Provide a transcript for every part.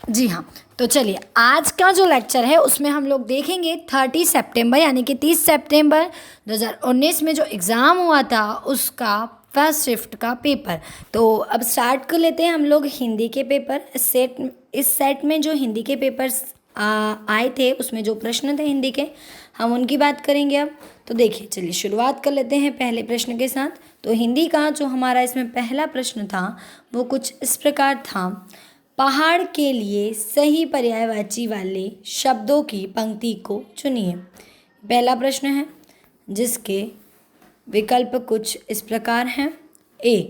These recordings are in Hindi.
जी हाँ, तो चलिए आज का जो लेक्चर है उसमें हम लोग देखेंगे 30 सितंबर यानी कि 30 सितंबर 2019 में जो एग्ज़ाम हुआ था उसका फर्स्ट शिफ्ट का पेपर। तो अब स्टार्ट कर लेते हैं हम लोग हिंदी के पेपर। इस सेट में जो हिंदी के पेपर्स आए थे उसमें जो प्रश्न थे हिंदी के हम उनकी बात करेंगे अब। तो देखिए चलिए शुरुआत कर लेते हैं पहले प्रश्न के साथ। तो हिंदी का जो हमारा इसमें पहला प्रश्न था वो कुछ इस प्रकार था। पहाड़ के लिए सही पर्यायवाची वाले शब्दों की पंक्ति को चुनिए। पहला प्रश्न है जिसके विकल्प कुछ इस प्रकार हैं। ए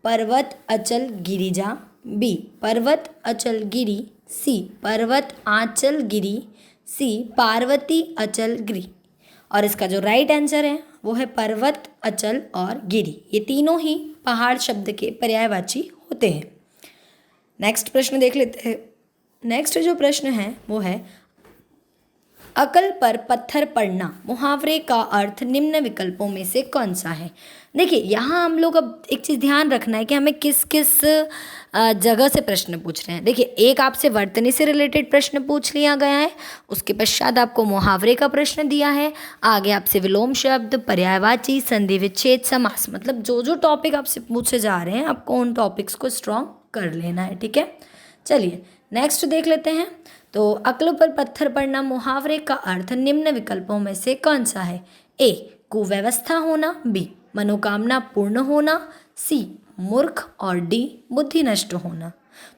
पर्वत अचल गिरिजा, बी पर्वत अचल गिरी, सी पर्वत आंचल गिरी, सी पार्वती अचल गिरी। और इसका जो राइट आंसर है वो है पर्वत अचल और गिरी। ये तीनों ही पहाड़ शब्द के पर्यायवाची होते हैं। नेक्स्ट प्रश्न देख लेते हैं। नेक्स्ट जो प्रश्न है वो है अकल पर पत्थर पड़ना मुहावरे का अर्थ निम्न विकल्पों में से कौन सा है। देखिए यहाँ हम लोग अब एक चीज़ ध्यान रखना है कि हमें किस किस जगह से प्रश्न पूछ रहे हैं। देखिए एक आपसे वर्तनी से रिलेटेड प्रश्न पूछ लिया गया है, उसके पश्चात आपको मुहावरे का प्रश्न दिया है, आगे आपसे विलोम शब्द, पर्यायवाची, संधि विच्छेद, समास, मतलब जो जो टॉपिक आपसे पूछे जा रहे हैं आपको उन टॉपिक्स को स्ट्रॉन्ग कर लेना है। ठीक है, चलिए नेक्स्ट देख लेते हैं। तो अक्ल पर पत्थर पड़ना मुहावरे का अर्थ निम्न विकल्पों में से कौन सा है। ए कुव्यवस्था होना, बी मनोकामना पूर्ण होना, सी मूर्ख और डी बुद्धि नष्ट होना।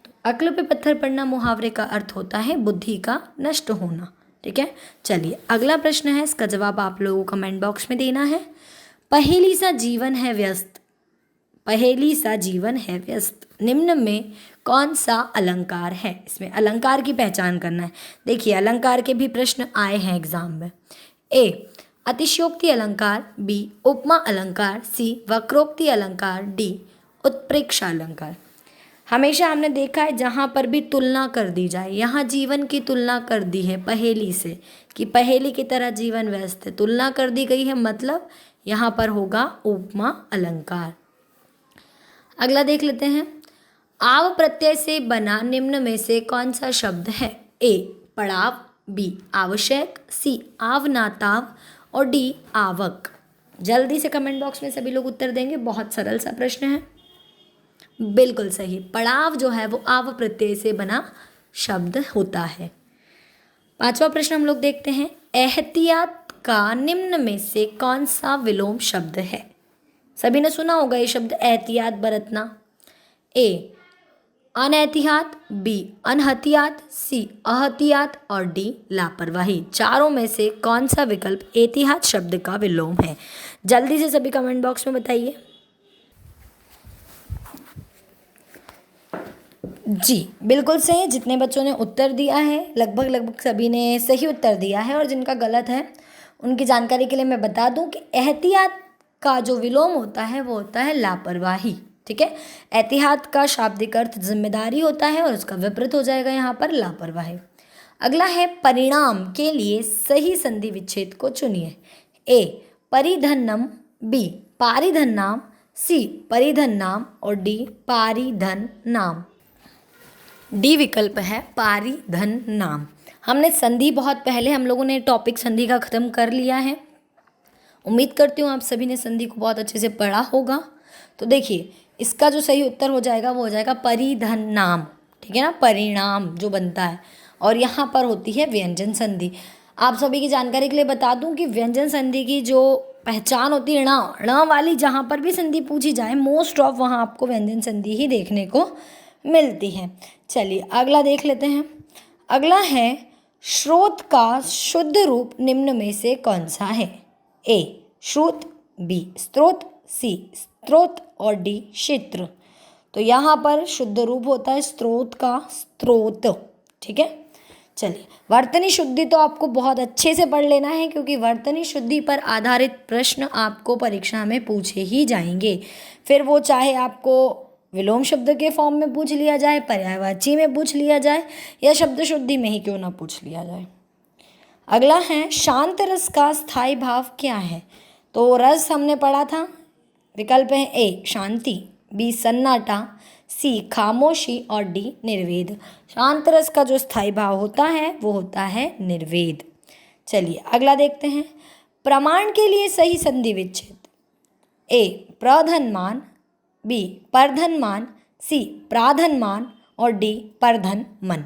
तो अक्ल पे पत्थर पड़ना मुहावरे का अर्थ होता है बुद्धि का नष्ट होना। ठीक है, चलिए अगला प्रश्न है, इसका जवाब आप लोगों को कमेंट बॉक्स में देना है। पहेली सा जीवन है व्यस्त, पहेली सा जीवन है व्यस्त, निम्न में कौन सा अलंकार है। इसमें अलंकार की पहचान करना है। देखिए अलंकार के भी प्रश्न आए हैं एग्जाम में। ए अतिशयोक्ति अलंकार, बी उपमा अलंकार, सी वक्रोक्ति अलंकार, डी उत्प्रेक्षा अलंकार। हमेशा हमने देखा है जहाँ पर भी तुलना कर दी जाए, यहाँ जीवन की तुलना कर दी है पहेली से कि पहेली की तरह जीवन व्यस्त है, तुलना कर दी गई है, मतलब यहाँ पर होगा उपमा अलंकार। अगला देख लेते हैं। आव प्रत्यय से बना निम्न में से कौन सा शब्द है। ए पड़ाव, बी आवश्यक, सी आवनाताव और डी आवक। जल्दी से कमेंट बॉक्स में सभी लोग उत्तर देंगे, बहुत सरल सा प्रश्न है। बिल्कुल सही, पड़ाव जो है वो आव प्रत्यय से बना शब्द होता है। पांचवा प्रश्न हम लोग देखते हैं। एहतियात का निम्न में से कौन सा विलोम शब्द है। सभी ने सुना होगा ये शब्द एहतियात बरतना। ए अनएहतियात, बी अनहतियात, सी अहतियात और डी लापरवाही। चारों में से कौन सा विकल्प एहतियात शब्द का विलोम है। जल्दी से सभी कमेंट बॉक्स में बताइए। जी बिल्कुल सही, जितने बच्चों ने उत्तर दिया है लगभग सभी ने सही उत्तर दिया है, और जिनका गलत है उनकी जानकारी के लिए मैं बता दूं कि एहतियात का जो विलोम होता है वो होता है लापरवाही। ठीक है, एहतियात का शाब्दिक अर्थ जिम्मेदारी होता है और उसका विपरीत हो जाएगा यहाँ पर लापरवाही। अगला है परिणाम के लिए सही संधि विच्छेद को चुनिए। ए परिधन्नम, बी पारिधन नाम, सी परिधन नाम और डी पारिधन नाम। डी विकल्प है पारिधन नाम। हमने संधि बहुत पहले हम लोगों ने टॉपिक संधि का ख़त्म कर लिया है। उम्मीद करती हूँ आप सभी ने संधि को बहुत अच्छे से पढ़ा होगा। तो देखिए इसका जो सही उत्तर हो जाएगा वो हो जाएगा परिधन नाम। ठीक है ना, परिणाम जो बनता है, और यहाँ पर होती है व्यंजन संधि। आप सभी की जानकारी के लिए बता दूं कि व्यंजन संधि की जो पहचान होती है ण वाली, जहाँ पर भी संधि पूछी जाए मोस्ट ऑफ वहाँ आपको व्यंजन संधि ही देखने को मिलती है। चलिए अगला देख लेते हैं। अगला है स्रोत का शुद्ध रूप निम्न में से कौन सा है। ए श्रुत, बी स्त्रोत, सी स्त्रोत और डी क्षेत्र। तो यहाँ पर शुद्ध रूप होता है स्त्रोत का स्त्रोत। ठीक है, चलिए वर्तनी शुद्धि तो आपको बहुत अच्छे से पढ़ लेना है, क्योंकि वर्तनी शुद्धि पर आधारित प्रश्न आपको परीक्षा में पूछे ही जाएंगे। फिर वो चाहे आपको विलोम शब्द के फॉर्म में पूछ लिया जाए, पर्यायवाची में पूछ लिया जाए, या शब्द शुद्धि में ही क्यों ना पूछ लिया जाए। अगला है शांत रस का स्थायी भाव क्या है। तो रस हमने पढ़ा था, विकल्प है ए शांति, बी सन्नाटा, सी खामोशी और डी निर्वेद। शांत रस का जो स्थायी भाव होता है वो होता है निर्वेद। चलिए अगला देखते हैं। प्रमाण के लिए सही संधि विच्छेद। ए प्रधनमान, बी परधनमान, सी प्राधनमान और डी परधनमन।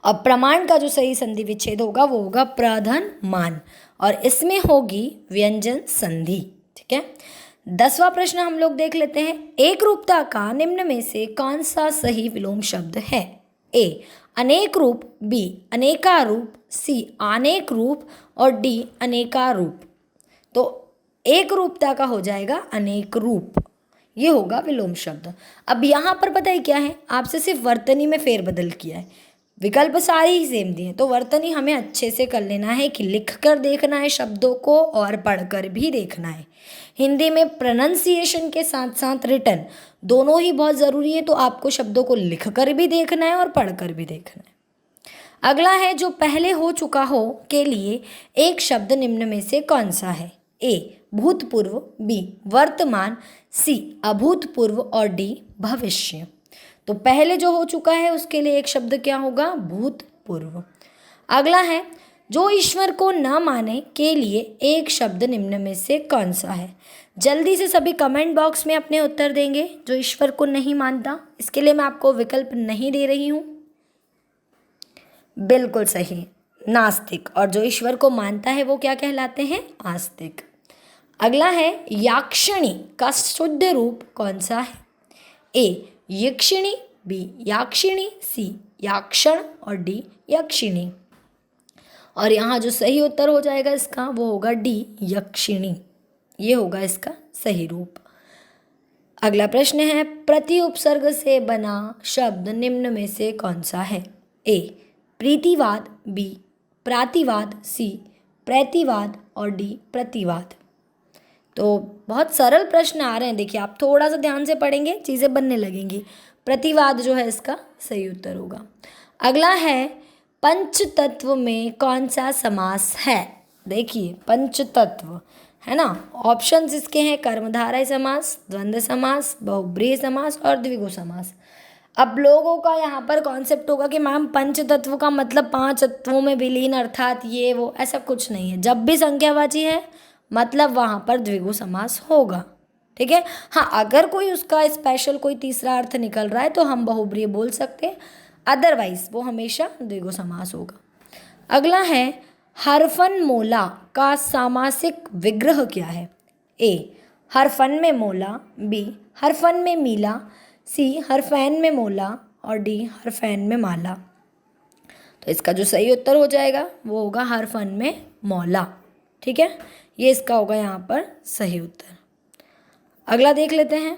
अब प्रमाण का जो सही संधि विच्छेद होगा वो होगा प्रधनमान और इसमें होगी व्यंजन संधि। ठीक है, 10वां प्रश्न हम लोग देख लेते हैं। एक रूपता का निम्न में से कौन सा सही विलोम शब्द है? ए अनेक रूप, बी अनेकारूप, सी अनेक रूप और डी अनेकारूप। तो एक रूपता का हो जाएगा अनेक रूप, ये होगा विलोम शब्द। अब यहाँ पर पता है क्या है, आपसे सिर्फ वर्तनी में फेरबदल किया है, विकल्प सारे ही सेम दिए, तो वर्तनी हमें अच्छे से कर लेना है कि लिख कर देखना है शब्दों को और पढ़कर भी देखना है। हिंदी में प्रोनंसिएशन के साथ साथ रिटन दोनों ही बहुत ज़रूरी है, तो आपको शब्दों को लिख कर भी देखना है और पढ़कर भी देखना है। अगला है जो पहले हो चुका हो के लिए एक शब्द निम्न में से कौन सा है? ए भूतपूर्व, बी वर्तमान, सी अभूतपूर्व और डी भविष्य। तो पहले जो हो चुका है उसके लिए एक शब्द क्या होगा? भूतपूर्व। अगला है जो ईश्वर को न माने के लिए एक शब्द निम्न में से कौन सा है? जल्दी से सभी कमेंट बॉक्स में अपने उत्तर देंगे। जो ईश्वर को नहीं मानता, इसके लिए मैं आपको विकल्प नहीं दे रही हूँ। बिल्कुल सही, नास्तिक। और जो ईश्वर को मानता है वो क्या कहलाते हैं? आस्तिक। अगला है याक्षिणी का शुद्ध रूप कौन सा है? ए यक्षिणी, बी याक्षिणी, सी याक्षण और डी यक्षिणी। और यहाँ जो सही उत्तर हो जाएगा इसका वो होगा डी यक्षिणी, ये होगा इसका सही रूप। अगला प्रश्न है प्रति उपसर्ग से बना शब्द निम्न में से कौन सा है? ए प्रीतिवाद, बी प्रातिवाद, सी प्रतिवाद और डी प्रतिवाद। तो बहुत सरल प्रश्न आ रहे हैं, देखिए आप थोड़ा सा ध्यान से पढ़ेंगे चीज़ें बनने लगेंगी। प्रतिवाद जो है इसका सही उत्तर होगा। अगला है पंचतत्व में कौन सा समास है? देखिए पंचतत्व है ना, ऑप्शंस इसके हैं कर्मधारय समास, द्वंद्व समास, बहुब्रीहि समास और द्विगु समास। अब लोगों का यहाँ पर कॉन्सेप्ट होगा कि मैम पंचतत्व का मतलब 5 तत्वों में विलीन अर्थात ये वो, ऐसा कुछ नहीं है। जब भी संख्यावाची है मतलब वहाँ पर द्विगु समास होगा। ठीक है, हाँ अगर कोई उसका स्पेशल कोई तीसरा अर्थ निकल रहा है तो हम बहुब्रीहि बोल सकते हैं, अदरवाइज वो हमेशा द्विगु समास होगा। अगला है हरफन मोला का सामासिक विग्रह क्या है? ए हरफन में मोला, बी हरफन में मीला, सी हरफैन में मोला और डी हरफैन में माला। तो इसका जो सही उत्तर हो जाएगा वो होगा हरफन में मौला। ठीक है, ये इसका होगा यहाँ पर सही उत्तर। अगला देख लेते हैं।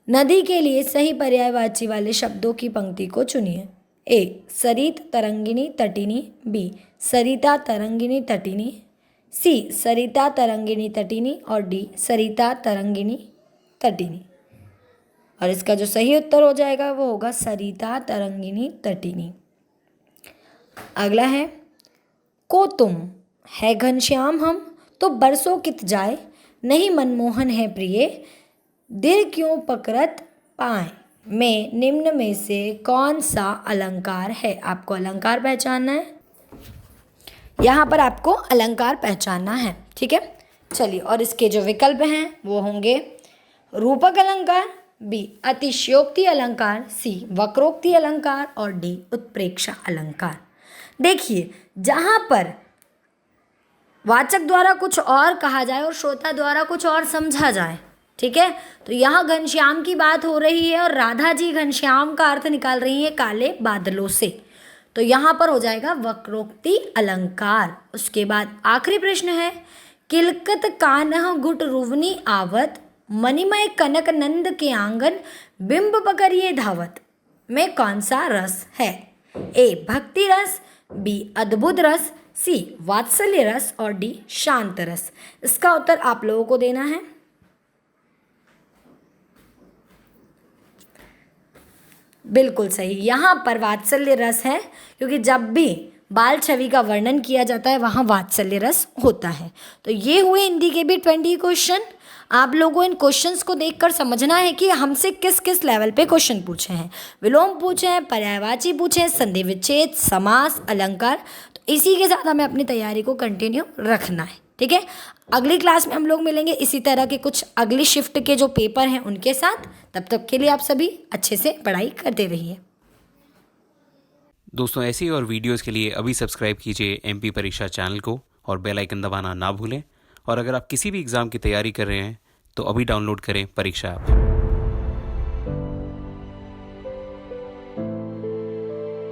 नदी के लिए सही पर्यायवाची वाले शब्दों की पंक्ति को चुनिए। ए सरित तरंगिणी तटिनी, बी सरिता तरंगिणी तटिनी, सी सरिता तरंगिणी तटिनी और डी सरिता तरंगिणी तटिनी। और इसका जो सही उत्तर हो जाएगा वो होगा सरिता तरंगिणी तटिनी। अगला है को तुम है घनश्याम हम तो बरसों कित जाए, नहीं मनमोहन है प्रिय, दिल क्यों पकड़त पाए में निम्न में से कौन सा अलंकार है? आपको अलंकार पहचानना है, यहाँ पर आपको अलंकार पहचानना है। ठीक है, चलिए और इसके जो विकल्प हैं वो होंगे रूपक अलंकार, बी अतिशयोक्ति अलंकार, सी वक्रोक्ति अलंकार और डी उत्प्रेक्षा अलंकार। देखिए जहाँ पर वाचक द्वारा कुछ और कहा जाए और श्रोता द्वारा कुछ और समझा जाए, ठीक है, तो यहाँ घनश्याम की बात हो रही है और राधा जी घनश्याम का अर्थ निकाल रही है काले बादलों से, तो यहाँ पर हो जाएगा वक्रोक्ति अलंकार। उसके बाद आखिरी प्रश्न है किलकत कान्ह गुट रुवनी आवत, मणिमय कनक नंद के आंगन बिंब पकड़िए धावत में कौन सा रस है? ए भक्ति रस, बी अद्भुत रस, सी वात्सल्य रस और डी शांत रस। इसका उत्तर आप लोगों को देना है। बिल्कुल सही, यहाँ पर वात्सल्य रस है क्योंकि जब भी बाल छवि का वर्णन किया जाता है वहाँ वात्सल्य रस होता है। तो ये हुए हिंदी के भी 20 क्वेश्चन। आप लोगों को इन क्वेश्चंस को देखकर समझना है कि हमसे किस किस लेवल पे क्वेश्चन पूछे हैं। विलोम पूछे हैं, पर्यायवाची पूछे हैं, संधि विच्छेद, समास, अलंकार। तो इसी के साथ हमें अपनी तैयारी को कंटिन्यू रखना है, ठीक है। अगली क्लास में हम लोग मिलेंगे इसी तरह के कुछ अगली शिफ्ट के जो पेपर हैं उनके साथ। तब तक के लिए आप सभी अच्छे से पढ़ाई करते रहिए। दोस्तों, ऐसी और वीडियोस के लिए अभी सब्सक्राइब कीजिए एमपी परीक्षा चैनल को और बेल आइकन दबाना ना भूलें। और अगर आप किसी भी एग्ज़ाम की तैयारी कर रहे हैं तो अभी डाउनलोड करें परीक्षा ऐप।